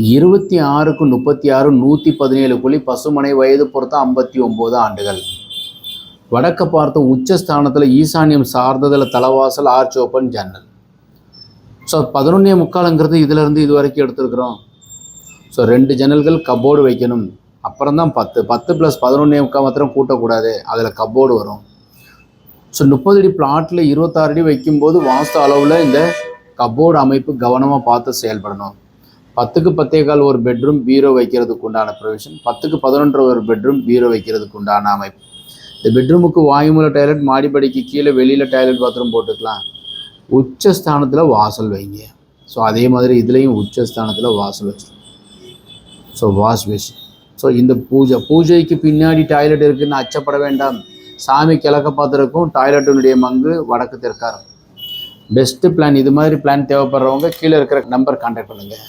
26க்கு 36 117 குழி. பசுமனை வயது பொறுத்த 59 ஆண்டுகள். வடக்க பார்த்த உச்சஸ்தானத்தில் ஈசான்யம் சார்ந்ததில் தலைவாசல், ஆர்ச் ஓப்பன், ஜன்னல். ஸோ 11:45 இதிலேருந்து இது வரைக்கும் எடுத்துருக்குறோம். ஸோ 2 ஜன்னல்கள், கப்போர்டு வைக்கணும். அப்புறம் தான் 10 + 11:45 மாத்திரம் கூட்டக்கூடாது, அதில் கப்போர்டு வரும். ஸோ 30 அடி பிளாட்டில் 26 அடி வைக்கும்போது வாஸ்து அளவில் இந்த கப்போர்டு அமைப்பு கவனமாக பார்த்து செயல்படணும். 10க்கு 10.25 ஒரு பெட்ரூம், பீரோ வைக்கிறதுக்கு உண்டான ப்ரொவிஷன். 10க்கு 11 ஒரு பெட்ரூம், பீரோ வைக்கிறதுக்கு உண்டான அமைப்பு. இந்த பெட்ரூமுக்கு வாயுமூல டாய்லெட், மாடிப்படிக்கு கீழே வெளியில் டாய்லெட் பாத்ரூம் போட்டுக்கலாம். உச்சஸ்தானத்தில் வாசல் வைங்க. ஸோ அதே மாதிரி இதுலேயும் உச்சஸ்தானத்தில் வாசல் வச்சு. So wash basin. ஸோ இந்த பூஜைக்கு பின்னாடி டாய்லெட் இருக்குதுன்னு அச்சப்பட வேண்டாம். சாமி கிழக்க பார்த்துருக்கும், டாய்லெட்டினுடைய மங்கு வடக்கு தெற்காரும். Best plan. இது மாதிரி பிளான் தேவைப்படுறவங்க கீழே இருக்கிற நம்பர் கான்டாக்ட் பண்ணுங்கள்.